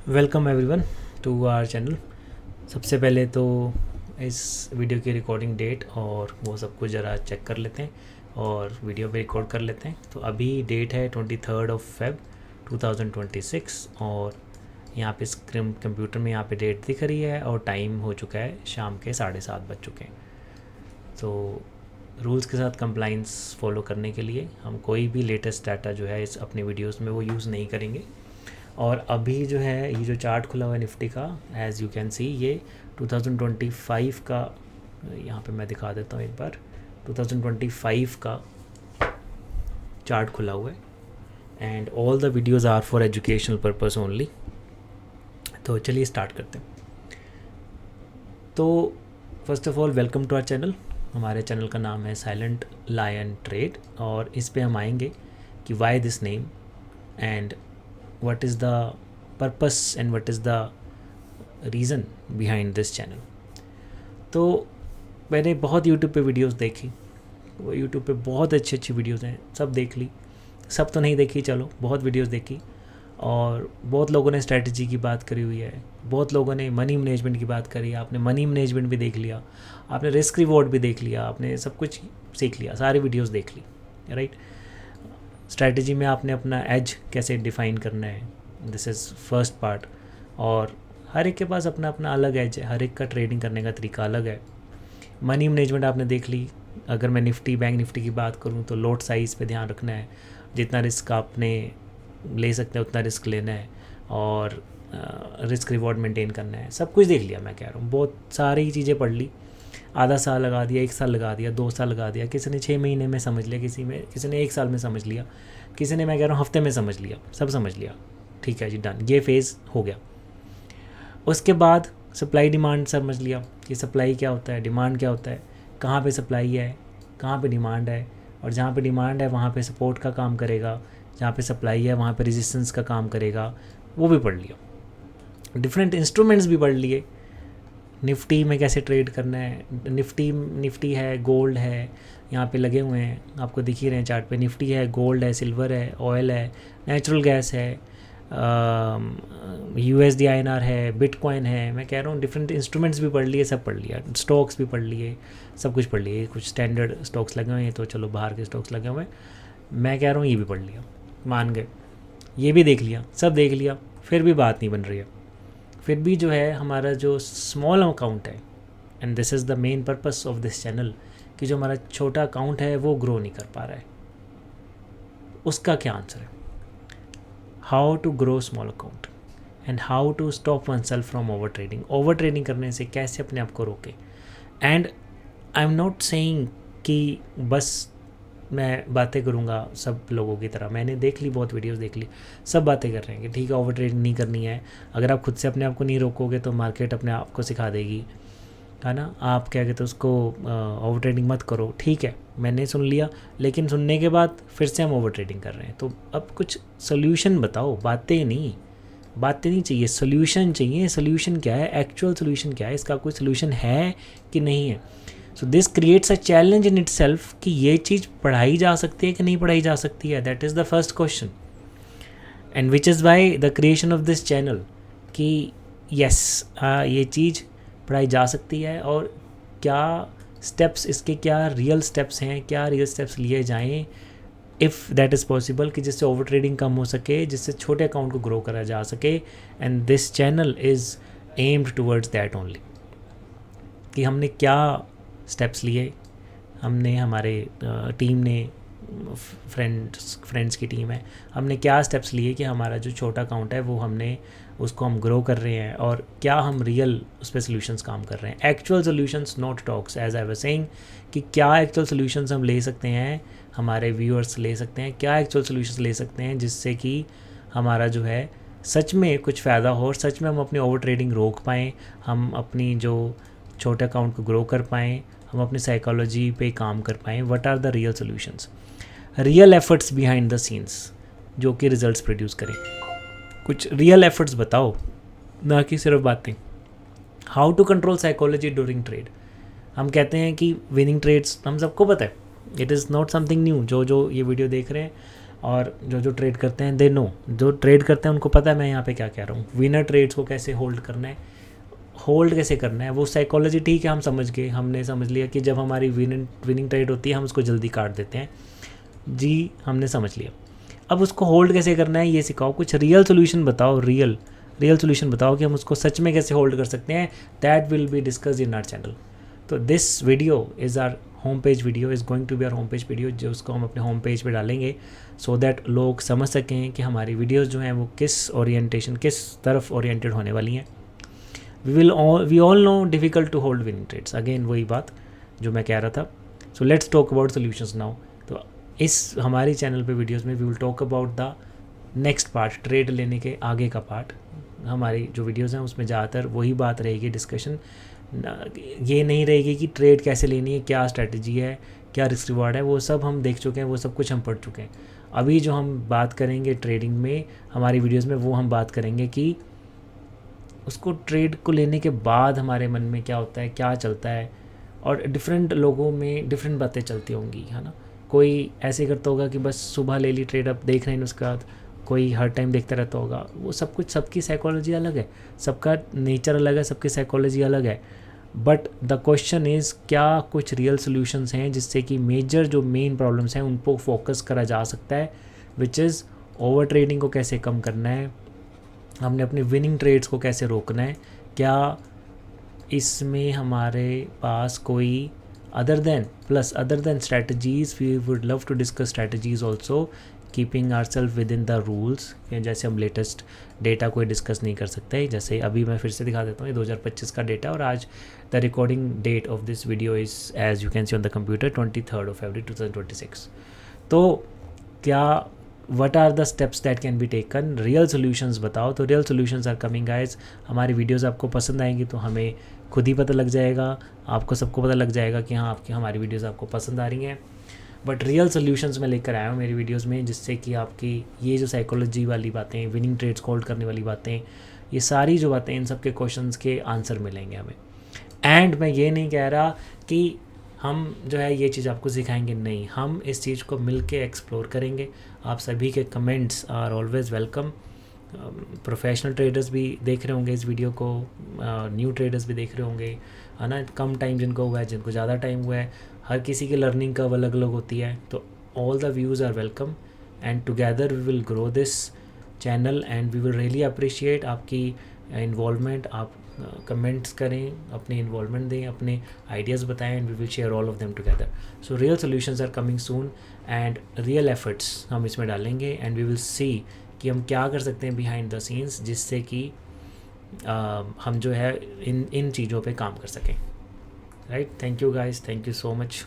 Welcome everyone to our channel. सबसे पहले तो इस वीडियो की रिकॉर्डिंग डेट और वो सब कुछ ज़रा चेक कर लेते हैं और वीडियो पे रिकॉर्ड कर लेते हैं। तो अभी डेट है 23 Feb 2026 और यहाँ पे स्क्रीन कंप्यूटर में यहाँ पे डेट दिख रही है और टाइम हो चुका है शाम के 7:30 बज चुके हैं। तो रूल्स के साथ कंप्लाइंस फॉलो करने के लिए हम कोई भी लेटेस्ट डाटा जो है इस अपने वीडियोस में वो यूज़ नहीं करेंगे। और अभी जो है ये जो चार्ट खुला हुआ है निफ्टी का, एज़ यू कैन सी ये 2025 का, यहाँ पे मैं दिखा देता हूँ एक बार। 2025 का चार्ट खुला हुआ है and all the videos are for educational purpose only. तो चलिए स्टार्ट करते हैं। तो first of all welcome to our channel. हमारे चैनल का नाम है साइलेंट लायन ट्रेड और इस पे हम आएंगे कि why this name and what is the purpose and what is the reason behind this channel। तो मैंने बहुत YouTube पे वीडियोस देखी, वो YouTube पे बहुत अच्छी अच्छी वीडियोस हैं, सब देख ली। सब तो नहीं देखी, चलो बहुत वीडियोस देखी और बहुत लोगों ने स्ट्रेटजी की बात करी हुई है, बहुत लोगों ने मनी मैनेजमेंट की बात करी। आपने मनी मैनेजमेंट भी देख लिया, आपने रिस्क रिवॉर्ड भी देख लिया, आपने सब कुछ सीख लिया, सारी वीडियोस देख ली, राइट। स्ट्रैटेजी में आपने अपना एज कैसे डिफ़ाइन करना है, दिस इज़ फर्स्ट पार्ट। और हर एक के पास अपना अपना अलग एज है, हर एक का ट्रेडिंग करने का तरीका अलग है। मनी मैनेजमेंट आपने देख ली। अगर मैं बैंक निफ्टी की बात करूं तो लोट साइज़ पे ध्यान रखना है, जितना रिस्क आपने ले सकते हैं उतना रिस्क लेना है और रिस्क रिवॉर्ड मेंटेन करना है। सब कुछ देख लिया, मैं कह रहा हूँ बहुत सारी चीज़ें पढ़ ली। आधा साल लगा दिया, 1 साल लगा दिया, 2 साल लगा दिया, किसी ने 6 महीने में समझ लिया, किसी ने 1 साल में समझ लिया, किसी ने मैं कह रहा हूँ हफ्ते में समझ लिया, सब समझ लिया। ठीक है जी, डन, ये फेज़ हो गया। उसके बाद सप्लाई डिमांड समझ लिया कि सप्लाई क्या होता है, डिमांड क्या होता है, कहाँ पे सप्लाई है, कहाँ पे डिमांड है, और जहाँ पे डिमांड है वहाँ पे सपोर्ट का काम करेगा, जहाँ पे सप्लाई है वहाँ पे रेजिस्टेंस का काम करेगा, वो भी पढ़ लिया। डिफरेंट इंस्ट्रूमेंट्स भी पढ़ लिए, निफ्टी में कैसे ट्रेड करना है। निफ्टी है, गोल्ड है, यहाँ पे लगे हुए हैं, आपको दिख ही रहे हैं चार्ट पे। निफ्टी है, गोल्ड है, सिल्वर है, ऑयल है, नेचुरल गैस है, USD INR है, बिटकॉइन है। मैं कह रहा हूँ डिफरेंट इंस्ट्रूमेंट्स भी पढ़ लिए, सब पढ़ लिया, स्टॉक्स भी पढ़ लिए, सब कुछ पढ़ लिए। कुछ स्टैंडर्ड स्टॉक्स लगे हुए हैं तो चलो बाहर के स्टॉक्स लगे हुए हैं, मैं कह रहा हूँ ये भी पढ़ लिया, मान गए। ये भी देख लिया, सब देख लिया, फिर भी बात नहीं बन रही है। फिर भी जो है हमारा जो स्मॉल अकाउंट है, and this is the main purpose of this channel, कि जो हमारा छोटा अकाउंट है वो ग्रो नहीं कर पा रहा है। उसका क्या आंसर है? How to grow small account and how to stop oneself from over trading. Over trading करने से कैसे अपने आप को रोके। And I am not saying कि बस मैं बातें करूँगा सब लोगों की तरह। मैंने देख ली, बहुत वीडियोस देख ली, सब बातें कर रहे हैं कि ठीक है ओवर ट्रेडिंग नहीं करनी है। अगर आप खुद से अपने आप को नहीं रोकोगे तो मार्केट अपने आप को सिखा देगी, है ना। आप क्या कहते हो उसको, ओवर ट्रेडिंग मत करो। ठीक है, मैंने सुन लिया, लेकिन सुनने के बाद फिर से हम ओवर ट्रेडिंग कर रहे हैं। तो अब कुछ सोल्यूशन बताओ, बातें नहीं चाहिए, सोल्यूशन चाहिए। सोल्यूशन क्या है, एक्चुअल सोल्यूशन क्या है, इसका कोई सोल्यूशन है कि नहीं है। So this creates a challenge in itself कि ये चीज़ पढ़ाई जा सकती है कि नहीं पढ़ाई जा सकती है। That is the first question and which is why the creation of this channel, कि यस ये चीज़ पढ़ाई जा सकती है और क्या स्टेप्स, इसके क्या रियल स्टेप्स हैं, क्या रियल स्टेप्स लिए जाएं इफ़ दैट इज़ पॉसिबल, कि जिससे ओवर ट्रेडिंग कम हो सके, जिससे छोटे अकाउंट को ग्रो करा जा सके। And this channel is aimed towards that only, कि हमने क्या स्टेप्स लिए, हमने हमारे टीम ने, फ्रेंड्स की टीम है, हमने क्या स्टेप्स लिए कि हमारा जो छोटा अकाउंट है वो हमने उसको हम ग्रो कर रहे हैं, और क्या हम रियल उस पर सोल्यूशंस काम कर रहे हैं। Actual solutions, not talks, as I was saying, कि क्या एक्चुअल सोल्यूशंस हम ले सकते हैं, हमारे व्यूअर्स ले सकते हैं, क्या एक्चुअल सोल्यूशंस ले सकते हैं जिससे कि हमारा जो है सच में कुछ फ़ायदा हो और सच में हम अपनी ओवर ट्रेडिंग रोक पाएँ, हम अपनी जो छोटे अकाउंट को ग्रो कर पाएँ, हम अपनी साइकोलॉजी पे काम कर पाएँ। What are the real solutions, real efforts behind the scenes जो कि रिजल्ट्स प्रोड्यूस करें। कुछ रियल एफर्ट्स बताओ, ना कि सिर्फ बातें। How to control psychology during trade. हम कहते हैं कि विनिंग ट्रेड्स हम सबको पता है, it is not something new. जो ये वीडियो देख रहे हैं और जो जो ट्रेड करते हैं दे नो, जो ट्रेड करते हैं उनको पता है मैं यहाँ पे क्या कह रहा हूँ। विनर ट्रेड्स को कैसे होल्ड करना है, होल्ड कैसे करना है, वो साइकोलॉजी ठीक है, हम समझ गए, हमने समझ लिया कि जब हमारी विनिंग ट्रेड होती है हम उसको जल्दी काट देते हैं जी, हमने समझ लिया। अब उसको होल्ड कैसे करना है ये सिखाओ, कुछ रियल सोल्यूशन बताओ, रियल सोल्यूशन बताओ कि हम उसको सच में कैसे होल्ड कर सकते हैं। That will be discuss in our channel. तो this video is our home page video, is going to be our home page video, जो उसको हम अपने होम पेज पे डालेंगे सो दैट लोग समझ सकें कि हमारी वीडियोज़ जो हैं वो किस ओरिएंटेशन, किस तरफ ओरिएंटेड होने वाली हैं। We all know difficult to hold winning trades, again वही बात जो मैं कह रहा था। So let's talk about solutions now. तो इस हमारी चैनल पे वीडियोस में we will talk about the next part, trade लेने के आगे का पार्ट। हमारी जो वीडियोस हैं उसमें ज़्यादातर वही बात रहेगी, डिस्कशन ये नहीं रहेगी कि ट्रेड कैसे लेनी है, क्या स्ट्रेटजी है, क्या रिस्क रिवार्ड है, वो सब हम देख चुके हैं, वो सब कुछ हम पढ़ चुके हैं। अभी जो हम बात करेंगे ट्रेडिंग में हमारी वीडियोस में, वो हम बात करेंगे कि उसको ट्रेड को लेने के बाद हमारे मन में क्या होता है, क्या चलता है, और डिफरेंट लोगों में डिफरेंट बातें चलती होंगी, है ना। कोई ऐसे करता होगा कि बस सुबह ले ली ट्रेड, अब देख रहे हैं उसके बाद, कोई हर टाइम देखता रहता होगा। वो सब कुछ, सबकी साइकोलॉजी अलग है, सबका नेचर अलग है, सबकी साइकोलॉजी अलग है। बट द क्वेश्चन इज़ क्या कुछ रियल सोल्यूशंस हैं जिससे कि मेजर जो मेन प्रॉब्लम्स हैं उन पर फोकस करा जा सकता है, विच इज़ ओवर ट्रेडिंग को कैसे कम करना है, हमने अपने विनिंग ट्रेड्स को कैसे रोकना है, क्या इसमें हमारे पास कोई other than strategies, we would love to discuss strategies also, keeping our self within the rules. जैसे हम लेटेस्ट डेटा कोई डिस्कस नहीं कर सकते, जैसे अभी मैं फिर से दिखा देता हूँ, ये 2025 का डेटा, और आज the recording date of this video is as you can see on the computer 23 February 2026। तो क्या what are the steps that can be taken, real solutions बताओ। तो real solutions are coming guys. हमारी videos आपको पसंद आएंगी तो हमें खुद ही पता लग जाएगा, आपको सबको पता लग जाएगा कि हाँ आपकी हमारी वीडियोज़ आपको पसंद आ रही हैं। बट रियल सोल्यूशंस मैं लेकर आया हूँ मेरी वीडियोज़ में, जिससे कि आपकी ये जो साइकोलॉजी वाली बातें, विनिंग ट्रेड्स को होल्ड करने वाली बातें, ये सारी जो बातें, इन सब के क्वेश्चंस के आंसर मिलेंगे हमें। एंड मैं ये नहीं कह रहा कि हम जो है ये चीज़ आपको सिखाएंगे, नहीं, हम इस चीज़ को मिल के एक्सप्लोर करेंगे। आप सभी के comments are always welcome. Professional traders भी देख रहे होंगे इस वीडियो को, न्यू ट्रेडर्स भी देख रहे होंगे, है ना। कम टाइम जिनको हुआ है, जिनको ज़्यादा टाइम हुआ है, हर किसी की लर्निंग कर्व अलग अलग होती है। तो all the views are welcome and together we will grow this channel and we will really appreciate आपकी इन्वॉल्वमेंट। आप कमेंट्स करें, अपनी इन्वॉल्वमेंट दें, अपने आइडियाज़ बताएं, and we will share all of them together. So real solutions are coming soon and real efforts हम इसमें डालेंगे, एंड वी विल सी कि हम क्या कर सकते हैं बिहाइंड द सीन्स, जिससे कि हम जो है इन चीज़ों पे काम कर सकें। Right, thank you guys, thank you so much.